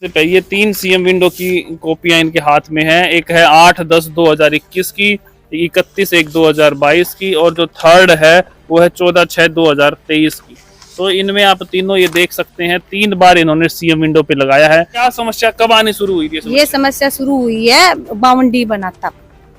ये 3 CM window की कॉपियां इनके हाथ में हैं। एक है 8/10/2021 की, 31/1/2022 की, और जो थर्ड है वो है 14/6/2023 की। तो इनमें आप तीनों ये देख सकते हैं 3 बार इन्होंने सीएम विंडो पे लगाया है। क्या समस्या कब आनी शुरू हुई थी? ये समस्या शुरू हुई है 52D बना तब।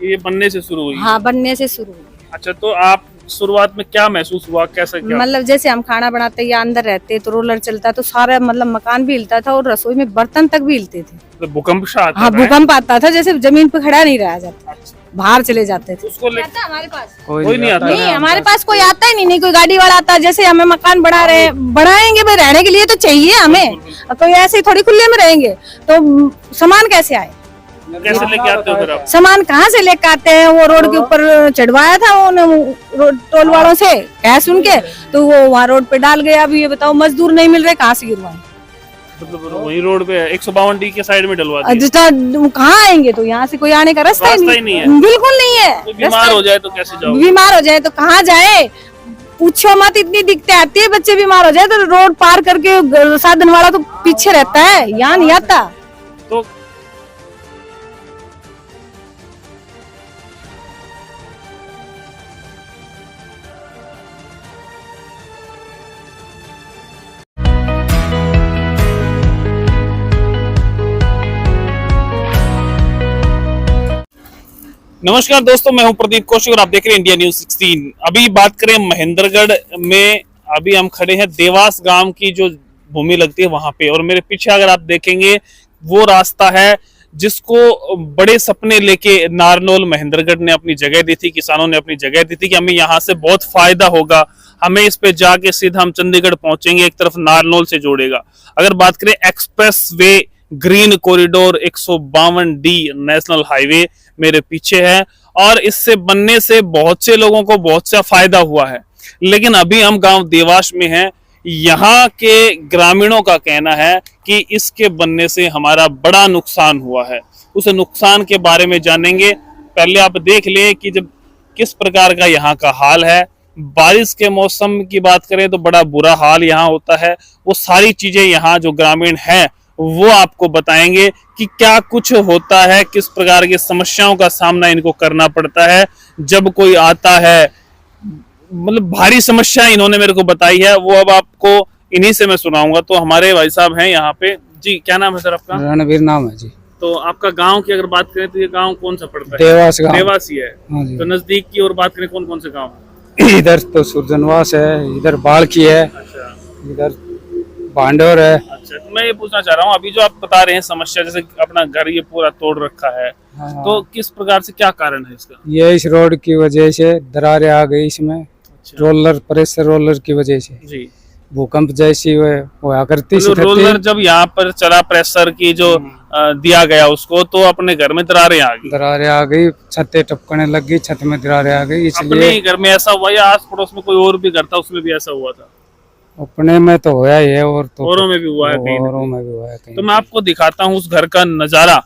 ये बनने से शुरू हुई? हाँ, बनने से शुरू हुई। अच्छा, तो आप शुरुआत में क्या महसूस हुआ, कैसे क्या? मतलब जैसे हम खाना बनाते या अंदर रहते तो रोलर चलता तो सारा मतलब मकान भी हिलता था और रसोई में बर्तन तक भी हिलते थे। तो भूकंप सा आता हाँ, था? भूकंप आता था, जैसे जमीन पे खड़ा नहीं रहा जाता, बाहर चले जाते थे। उसको हमारे पास कोई नहीं आता? नहीं, हमारे पास कोई आता ही नहीं, कोई गाड़ी वाला आता। जैसे हमें मकान बढ़ाएंगे भाई, रहने के लिए तो चाहिए हमें, कोई ऐसे ही थोड़ी खुले में रहेंगे तो सामान कैसे आए? कैसे लेके आते हो फिर आप? सामान कहाँ से लेकर आते हैं? वो रोड के ऊपर चढ़वाया था वो टोल वालों से कह सुन के, तो वो वहाँ रोड पे डाल गया। अब ये बताओ, मजदूर नहीं मिल रहे, कहाँ से गिरवाएं? मतलब वही रोड पे 152D के साइड में डलवा दिया। कहाँ आएंगे? तो यहाँ से कोई आने का रास्ता ही नहीं है, बिल्कुल नहीं है। तो बीमार हो जाए तो कैसे जाओ? बीमार हो जाए तो कहाँ जाए? पूछो मत, इतनी दिक्कतें आती है। बच्चे बीमार हो जाए तो रोड पार करके साधन वाला तो पीछे रहता है, यहाँ नहीं आता। तो नमस्कार दोस्तों, मैं हूं प्रदीप कौशिक और आप देख रहे हैं इंडिया न्यूज 16। अभी बात करें महेंद्रगढ़ में, अभी हम खड़े हैं देवास गांव की जो भूमि लगती है वहां पे, और मेरे पीछे अगर आप देखेंगे वो रास्ता है जिसको बड़े सपने लेके नारनौल महेंद्रगढ़ ने अपनी जगह दी थी, किसानों ने अपनी जगह दी थी कि हमें यहाँ से बहुत फायदा होगा, हमें इस पे जाके सीधा हम चंडीगढ़ पहुंचेंगे, एक तरफ नारनौल से जोड़ेगा। अगर बात करें express way green corridor 152D national highway मेरे पीछे है, और इससे बनने से बहुत से लोगों को बहुत सा फायदा हुआ है। लेकिन अभी हम गांव देवास में हैं। यहाँ के ग्रामीणों का कहना है कि इसके बनने से हमारा बड़ा नुकसान हुआ है। उस नुकसान के बारे में जानेंगे। पहले आप देख ले कि जब किस प्रकार का यहाँ का हाल है। बारिश के मौसम की बात करें तो बड़ा बुरा हाल यहाँ होता है। वो सारी चीजें यहाँ जो ग्रामीण हैं वो आपको बताएंगे कि क्या कुछ होता है, किस प्रकार की समस्याओं का सामना इनको करना पड़ता है जब कोई आता है। मतलब भारी समस्या इन्होंने मेरे को बताई है, वो अब आपको इन्हीं से मैं सुनाऊंगा। तो हमारे भाई साहब हैं यहाँ पे। जी, क्या नाम है सर आपका? रणवीर नाम है जी। तो आपका गांव की अगर बात करें तो ये गांव कौन सा पड़ता है? देवास गांव। देवास ही है। हाँ जी। तो नजदीक की और बात करें कौन कौन से गाँव? इधर तो सुरजनवास है, इधर बाड़की है, अच्छा इधर भांडोर है। अच्छा, तो मैं ये पूछना चाह रहा हूँ, अभी जो आप बता रहे हैं समस्या, जैसे अपना घर ये पूरा तोड़ रखा है, हाँ। तो किस प्रकार से, क्या कारण है इसका? ये इस रोड की वजह से दरारें आ गई इसमें। अच्छा। रोलर, प्रेशर रोलर की वजह से जी। भूकंप जैसी हुआ करती तो रोलर जब यहाँ पर चला, प्रेशर की जो दिया गया उसको, तो अपने घर में दरारें आ गई। दरारें आ गई, छतें टपकने लग गई, छत में दरारें आ गई। अपने इसलिए ही घर में ऐसा हुआ या आस पड़ोस में कोई और भी घर था उसमें भी ऐसा हुआ था? अपने में तो होया ही है, और तो औरों में भी हुआ है कहीं ना औरों कहीं। में भी हुआ है कहीं। तो मैं आपको दिखाता हूँ उस घर का नजारा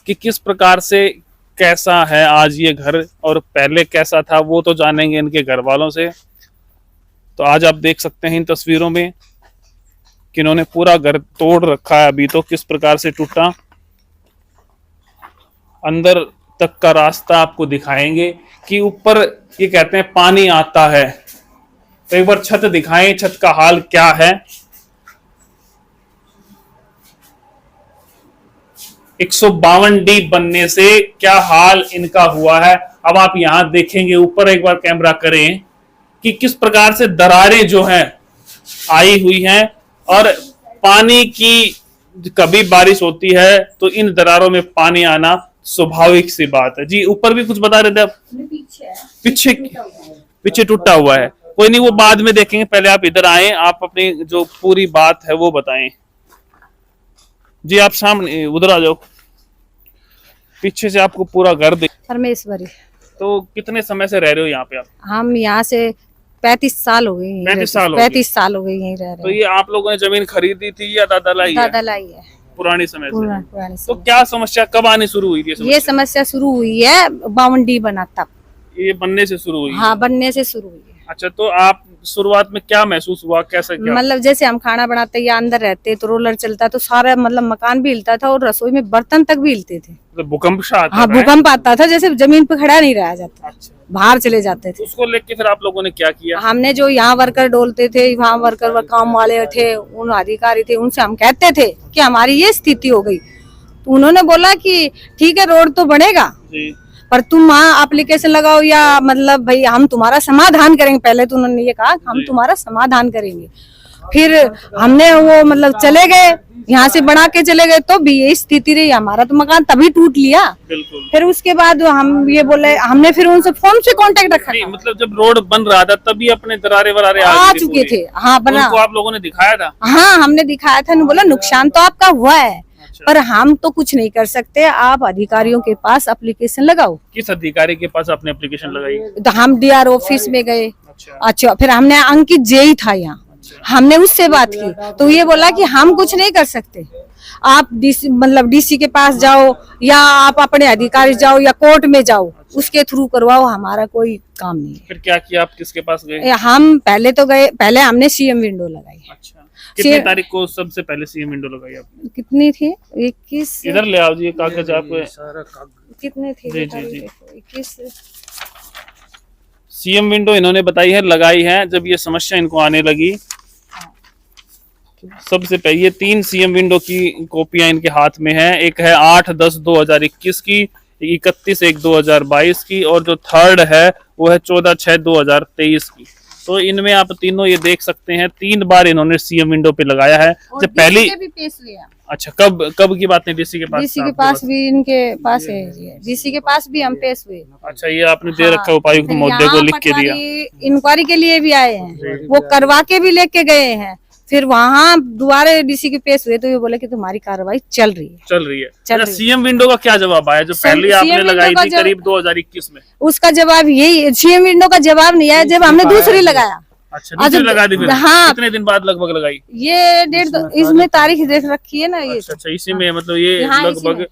कि किस प्रकार से, कैसा है आज ये घर और पहले कैसा था, वो तो जानेंगे इनके घर वालों से। तो आज आप देख सकते हैं इन तस्वीरों में कि इन्होंने पूरा घर तोड़ रखा है। अभी तो किस प्रकार से टूटा, अंदर तक का रास्ता आपको दिखाएंगे कि ऊपर ये कहते हैं पानी आता है। तो एक बार छत दिखाएं, छत का हाल क्या है। 152D बनने से क्या हाल इनका हुआ है, अब आप यहां देखेंगे। ऊपर एक बार कैमरा करें कि किस प्रकार से दरारें जो हैं आई हुई हैं, और पानी की कभी बारिश होती है तो इन दरारों में पानी आना स्वाभाविक सी बात है। जी, ऊपर भी कुछ बता रहे थे आप? पीछे टूटा हुआ है। कोई नहीं, वो बाद में देखेंगे, पहले आप इधर आए, आप अपनी जो पूरी बात है वो बताएं। जी, आप सामने उधर आ जाओ, पीछे से आपको पूरा घर देख। परमेश्वरी। तो कितने समय से रह रहे हो यहाँ पे आप? हम यहाँ से 35 साल हो गए। 35 साल हो गए। 35 साल हो गए यहीं रह तो रहे। ये आप लोगों ने जमीन खरीदी थी या दादा लाई है? दादा लाई है, पुरानी समय से। पुरानी तो समय। क्या समस्या कब आनी शुरू हुई थी? ये समस्या शुरू हुई है 52D बना तब। ये बनने से शुरू हुई? हाँ, बनने से शुरू हुई है। अच्छा, तो आप शुरुआत में क्या महसूस हुआ, कैसा क्या? मतलब जैसे हम खाना बनाते या अंदर रहते तो रोलर चलता तो सारा मतलब मकान भी हिलता था और रसोई में बर्तन तक भी हिलते थे। मतलब भूकंप सा आता हाँ, था, है? भूकंप आता था, जैसे जमीन पे खड़ा नहीं रहा जाता, अच्छा, बाहर चले जाते थे। उसको लेके फिर आप लोगों ने क्या किया? हमने जो यहाँ वर्कर डोलते थे, वहाँ वर्कर काम वाले थे, उन अधिकारी थे, उनसे हम कहते थे कि हमारी ये स्थिति हो गई। तो उन्होंने बोला कि ठीक है, रोड तो बनेगा जी, पर तुम वहाँ एप्लीकेशन लगाओ या मतलब भाई हम तुम्हारा समाधान करेंगे। पहले तो उन्होंने ये कहा हम तुम्हारा समाधान करेंगे। फिर हमने वो मतलब चले गए, यहाँ से बना के चले गए, तो भी यही स्थिति रही। हमारा तो मकान तभी टूट लिया। बिल्कुल। फिर उसके बाद हम ये बोले, हमने फिर उनसे फोन से कांटेक्ट रखा नहीं, था। मतलब जब रोड बन रहा था तभी अपने दरारे वरारे आ गई चुके पूरी। थे। हाँ, बना। उनको आप लोगों ने दिखाया था? हाँ, हमने दिखाया था। बोला नुकसान तो आपका हुआ है, अच्छा। पर हम तो कुछ नहीं कर सकते, आप अधिकारियों के पास एप्लीकेशन लगाओ। किस अधिकारी के पास आपने एप्लीकेशन लगाई? तो हम डीआर ऑफिस में गए। अच्छा, अच्छा, फिर हमने अंकित जेई था यहाँ, हमने उससे बात की तो ये बोला कि हम कुछ नहीं कर सकते, आप डीसी मतलब डीसी के पास जाओ या आप अपने अधिकारी जाओ या कोर्ट में जाओ, उसके थ्रू करवाओ, हमारा कोई काम नहीं फिर क्या किया, आप किसके पास गए? है। हम पहले तो गए, पहले हमने सीएम विंडो लगाई। अच्छा, कितनी तारीख को सबसे पहले सीएम विंडो लगाई आपने? कितनी थी? 21। इधर ले आओ जी, ये कागज आप। कितने थे? जी, जी, जी। 21। सीएम विंडो इन्होंने बताई है, लगाई है जब ये समस्या इनको आने लगी। सबसे पहले ये 3 सीएम विंडो की कॉपियां इनके हाथ में है। एक है 8/10/2021 की, 31/1/2022 की, और जो थर्ड है वो है 14/6/2023 की। तो इनमें आप तीनों ये देख सकते हैं 3 बार इन्होंने सीएम विंडो पे लगाया है। जब पहली, भी पेश हुए हैं। अच्छा, कब की बात है? डीसी के पास? डीसी के पास भी, इनके पास है, डीसी के पास भी हम पेश हुए। अच्छा, ये आपने दे रखा है उपायुक्त फिर महोदय को यहाँ लिख के दिया? इंक्वायरी के लिए भी आए हैं, वो करवा के भी लेके गए हैं। फिर वहाँ दोबारा डीसी के पेश हुए तो ये बोले कि तुम्हारी कार्रवाई चल रही है। चल रही है। चल अच्छा, रही है। सीएम विंडो का क्या जवाब आया जो पहले आपने CM लगाई विंडो का थी करीब 2021 में? उसका जवाब यही, सीएम विंडो का जवाब नहीं आया जब हमने दूसरी लगाया। अच्छा, दूसरी लगा दी फिर? हाँ। कितने दिन बाद लगभग लगाई? ये डेट इसमें तारीख देख रखी है ना ये। अच्छा, इसी में मतलब ये हाँ, इसी लगभग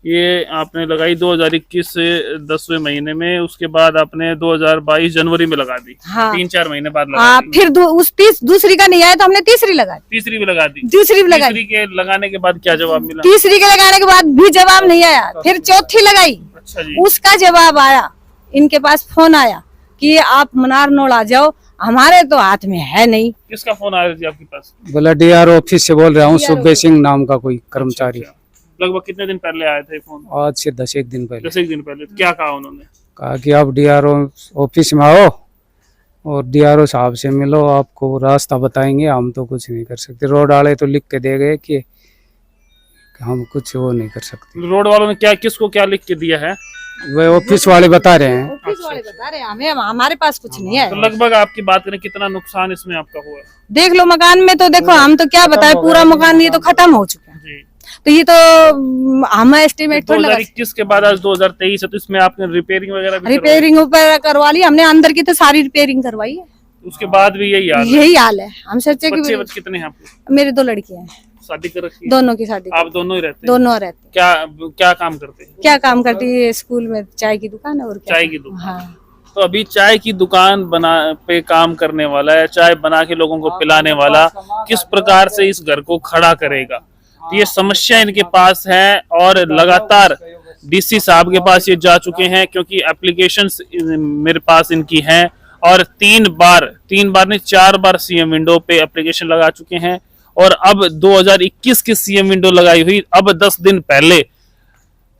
ये आपने लगाई 2021 से 10वें महीने में, उसके बाद आपने 2022 जनवरी में लगा दी। हाँ। 3-4 महीने बाद लगा हाँ, दी। फिर दूसरी का नहीं आया तो हमने तीसरी लगा दी। तीसरी भी लगा दी? दूसरी भी लगाई। तीसरी के लगाने के बाद क्या जवाब मिला? तीसरी के लगाने के बाद भी जवाब नहीं आया, फिर चौथी लगाई, अच्छा जी, उसका जवाब आया। इनके पास फोन आया कि आप मनारनोल आ जाओ, हमारे तो हाथ में है नहीं। किसका फोन आया जी आपके पास? बोला डीआर ऑफिस से बोल रहा हूँ, सुबे सिंह नाम का कोई कर्मचारी। अच्छा, लगभग कितने दिन पहले आए थे फोन? आज से 10 दिन पहले 10 दिन पहले। क्या कहा उन्होंने? कहा कि आप डीआरओ ऑफिस में आओ और डीआरओ साहब से मिलो, आपको रास्ता बताएंगे, हम तो कुछ नहीं कर सकते। रोड वाले तो लिख के दे गए कि हम कुछ वो नहीं कर सकते। रोड वालों ने क्या, किसको क्या लिख के दिया है? वे ऑफिस वाले बता रहे हैं। ऑफिस वाले बता रहे हैं, हमें हमारे पास कुछ नहीं है। तो लगभग आपकी बात करें कितना नुकसान इसमें आपका हुआ है? देख लो मकान में, तो देखो हम तो क्या बताएं, पूरा मकान ये तो खत्म हो चुका है। जी, तो ये तो हम एस्टिमेट थोड़ी लगा, 2021 के बाद आज 2023 है, तो इसमें आपने रिपेयरिंग वगैरह भी करवाई? रिपेयरिंग ऊपर करवा ली हमने, अंदर की तो सारी रिपेयरिंग करवाई है। उसके बाद भी यही हाल है? यही हाल है। हम सोचे कि बच्चे कितने हैं आपके? मेरे 2 लड़कियां हैं, शादी कर रखी है? दोनों की शादी, आप दोनों ही रहते हैं? दोनों रहते हैं। क्या काम करते हैं? क्या काम करती है? स्कूल में चाय की दुकान है और क्या। चाय की दुकान। हाँ, तो अभी चाय की दुकान पे काम करने वाला है, चाय बना के लोगों को पिलाने वाला किस प्रकार से इस घर को खड़ा करेगा, तो ये समस्या इनके पास है। और लगातार डीसी साहब के पास ये जा चुके हैं, क्योंकि एप्लीकेशंस मेरे पास इनकी हैं, और 3 बार नहीं 4 बार सीएम विंडो पे एप्लीकेशन लगा चुके हैं। और अब 2021 की सीएम विंडो लगाई हुई, अब 10 दिन पहले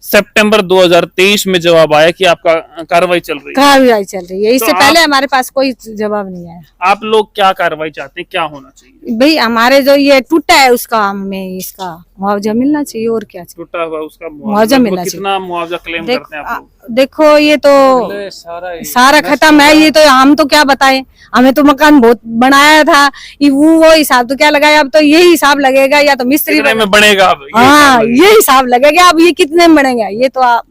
सितंबर 2023 में जवाब आया कि आपका कार्रवाई चल रही है। कार्रवाई चल रही है। इससे तो पहले हमारे पास कोई जवाब नहीं आया। आप लोग क्या कार्रवाई चाहते हैं, क्या होना चाहिए? भाई हमारे जो ये टूटा है उसका हमें इसका मुआवजा मिलना चाहिए, और क्या चाहिए। टूटा हुआ उसका मुआवजा मिलना चाहिए। कितना मुआवजा क्लेम करते हैं आप लोग? देखो ये तो सारा खत्म है, ये तो हम तो क्या बताएं, हमें तो मकान बहुत बनाया था, ये वो हिसाब तो क्या लगाया, अब तो यही हिसाब लगेगा, या तो मिस्त्री कितने में बनेगा अब? हाँ, ये हिसाब लगेगा। अब ये कितने में बनेगा ये तो आप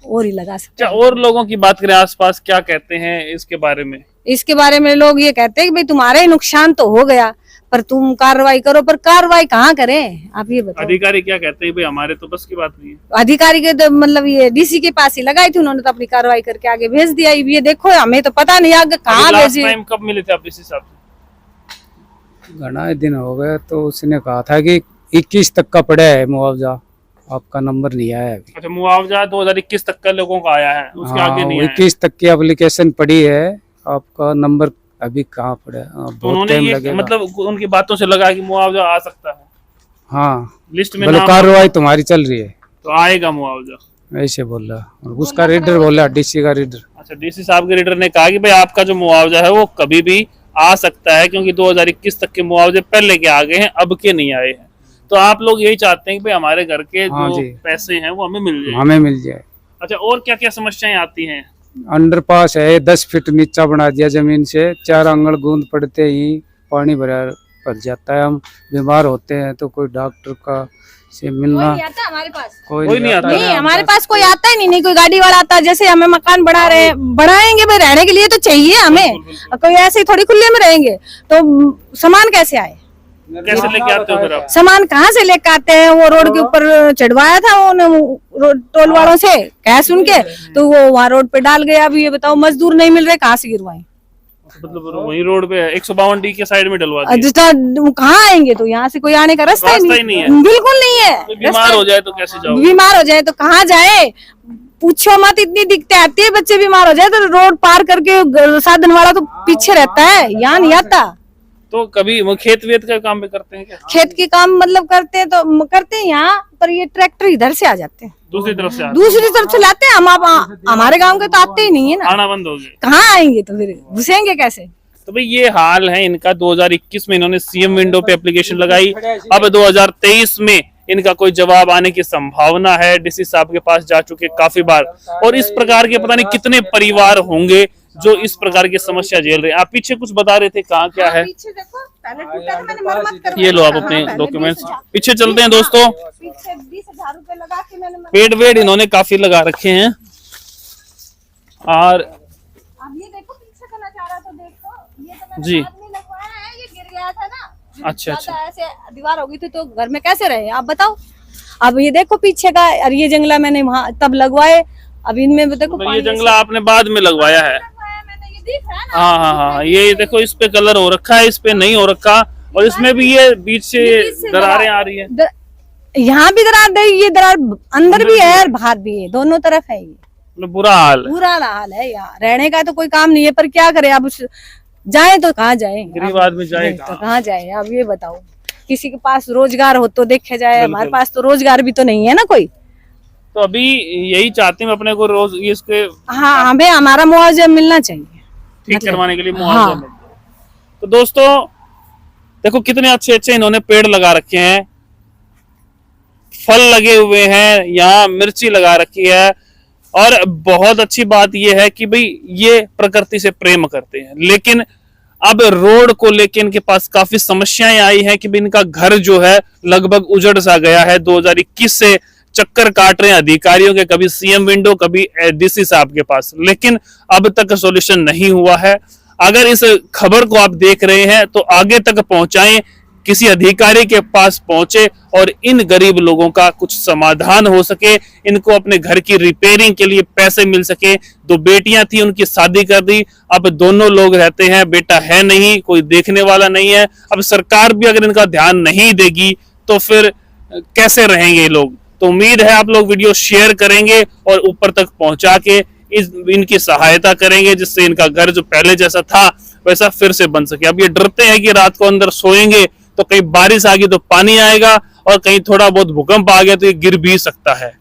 और ही लगा सकते अच्छा, और लोगों की बात करें आसपास, क्या कहते हैं इसके बारे में? हैं। इसके बारे में लोग ये कहते हैं कि भाई तुम्हारा ही नुकसान तो हो गया, पर तुम कार्रवाई करो, पर कार्रवाई कहाँ करें आप ये बताओ। अधिकारी क्या कहते हैं भाई हमारे तो बस की बात नहीं है। अधिकारी के तो मतलब ये डीसी के पास ही लगाई थी, उन्होंने तो अपनी कार्रवाई करके आगे भेज दिया। ये देखो हमें तो पता नहीं आगे कहाँ लास्ट भेजी। टाइम कब मिले थे आप इस हिसाब से? घना दिन हो गए, तो उसने कहा था कि 21 तक का पड़ा है मुआवजा, आपका नंबर नहीं आया अभी। अच्छा, मुआवजा 2021 तक का लोगों का आया है, उसके आगे नहीं आया है। 21 तक की एप्लीकेशन पड़ी है, आपका नंबर अभी कहाँ पड़ा है? तो बहुत उन्होंने टाइम ये लगेगा। मतलब उनकी बातों से लगा कि मुआवजा आ सकता है, हाँ, लिस्ट में बोले नाम कार्रवाई तुम्हारी चल रही है, तो आएगा मुआवजा। ऐसे बोल रहा। और उसका रीडर बोला, डीसी का रीडर। अच्छा, डीसी साहब के रीडर ने कहा कि भाई आपका जो मुआवजा है वो कभी भी आ सकता है, क्योंकि 2021 तक के मुआवजे पहले के आ गए हैं, अब के नहीं आए हैं। तो आप लोग यही चाहते हैं कि भाई हमारे घर के हाँ जो जी। पैसे हैं वो हमें मिल जाए। हमें मिल जाए। अच्छा, और क्या क्या समस्याएं आती हैं? अंडरपास है, 10 फीट नीचा बना दिया जमीन से, 4 आंगन गूंद पड़ते ही पानी भर जाता है। हम बीमार होते हैं तो कोई डॉक्टर का से मिलना कोई नहीं आता हमारे पास, कोई नहीं आता। नहीं हमारे पास कोई आता ही नहीं कोई गाड़ी वाला आता। जैसे हमें मकान बना रहे हैं, बढ़ाएंगे भाई, रहने के लिए तो चाहिए हमें, कोई ऐसे ही थोड़ी खुले में रहेंगे तो सामान कैसे आए? कैसे लेके आते हो फिर आप? सामान कहाँ से लेकर आते हैं? वो रोड के ऊपर चढ़वाया था उन्होंने टोल वालों से कह सुन के, तो वो वहाँ रोड पे डाल गया। अब ये बताओ मजदूर नहीं मिल रहे, कहाँ से गिरवाएं? मतलब वही रोड पे 152D के साइड में डलवा दिया। तो कहाँ आएंगे? तो यहाँ से कोई आने का रास्ता ही नहीं है। बिल्कुल नहीं है। कोई बीमार हो जाए तो कैसे जाओ? बीमार हो जाए तो कहाँ जाए? पूछो मत, इतनी दिक्कतें आती है। बच्चे बीमार हो जाए तो रोड पार करके साधन वाला तो पीछे रहता है, यहाँ नहीं आता। तो कभी वो खेत वेत का काम भी करते हैं क्या? खेत के काम मतलब करते हैं तो करते हैं यहाँ पर, ये ट्रैक्टर इधर से आ जाते हैं, दूसरी तरफ से दूसरी तरफ से लाते हैं। हम हमारे गांव के तो आते ही नहीं है ना, आना बंद हो गए। कहाँ आएंगे? तो फिर घुसेंगे कैसे? तो भाई ये हाल है इनका। 2021 में इन्होंने सीएम विंडो पे एप्लीकेशन लगाई, अब 2023 में इनका कोई जवाब आने की संभावना है। डीसी साहब के पास जा चुके काफी बार, और इस प्रकार के पता नहीं कितने परिवार होंगे जो इस प्रकार की समस्या झेल रहे हैं। आप पीछे कुछ बता रहे थे, कहाँ क्या है? पीछे देखो, पहले टूटा था, मैंने मरम्मत करवाई। ये लो आप अपने डॉक्यूमेंट्स पीछे चलते हैं दोस्तों। पीछे 20,000 रुपए लगा के मैंने पेड़ वेड़ इन्होंने काफी लगा रखे हैं। और अब ये देखो पीछे का नजारा तो देखो, ये तो मैंने जी। बाद में लगवाया है, ये गिर गया था ना। अच्छा अच्छा, ऐसे दीवार हो गई थी तो घर में कैसे रहे आप बताओ। अब ये देखो पीछे का, और ये जंगला मैंने वहाँ तब लगवाए। अब इनमें देखो मतलब ये जंगला आपने बाद में लगवाया है? मैंने, ये दिख रहा है ना। हाँ हाँ हाँ, ये देखो इस पे कलर हो रखा है, इस पे नहीं हो रखा, और इसमें भी ये बीच से दरारें आ रही है। यहाँ भी दरार दे, ये दरार अंदर भी है और बाहर भी है, दोनों तरफ है। ये मतलब बुरा हाल है, बुरा हाल है यार, रहने का तो कोई काम नहीं है, पर क्या करे अब। जाए तो कहाँ जाए? गरीब आदमी जाए तो कहाँ जाए? अब ये बताओ, किसी के पास रोजगार हो तो देखे जाए, हमारे पास तो रोजगार भी तो नहीं है ना कोई। तो अभी यही चाहते हैं अपने को रोज इसके हाँ, हमें हमारा मुआवजा मिलना चाहिए, ठीक करवाने के लिए मुआवजा हाँ। मिल जाए। तो दोस्तों देखो कितने अच्छे अच्छे इन्होंने पेड़ लगा रखे हैं, फल लगे हुए हैं, यहाँ मिर्ची लगा रखी है। और बहुत अच्छी बात यह है कि भाई ये प्रकृति से प्रेम करते हैं, लेकिन अब रोड को लेके इनके पास काफी समस्याएं आई हैं कि भाई इनका घर जो है लगभग उजड़ सा गया है। 2021 से चक्कर काट रहे हैं अधिकारियों के, कभी सीएम विंडो, कभी डीसी साहब के पास, लेकिन अब तक सॉल्यूशन नहीं हुआ है। अगर इस खबर को आप देख रहे हैं तो आगे तक पहुंचाएं, किसी अधिकारी के पास पहुंचे और इन गरीब लोगों का कुछ समाधान हो सके, इनको अपने घर की रिपेयरिंग के लिए पैसे मिल सके। 2 बेटियां थी, उनकी शादी कर दी, अब दोनों लोग रहते हैं, बेटा है नहीं, कोई देखने वाला नहीं है। अब सरकार भी अगर इनका ध्यान नहीं देगी तो फिर कैसे रहेंगे ये लोग? तो उम्मीद है आप लोग वीडियो शेयर करेंगे और ऊपर तक पहुंचा के इनकी सहायता करेंगे, जिससे इनका घर जो पहले जैसा था वैसा फिर से बन सके। अब ये डरते हैं कि रात को अंदर सोएंगे तो कहीं बारिश आ गई तो पानी आएगा, और कहीं थोड़ा बहुत भूकंप आ गया तो ये गिर भी सकता है।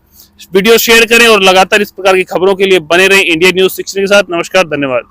वीडियो शेयर करें और लगातार इस प्रकार की खबरों के लिए बने रहें इंडिया न्यूज़ 16 के साथ। नमस्कार, धन्यवाद।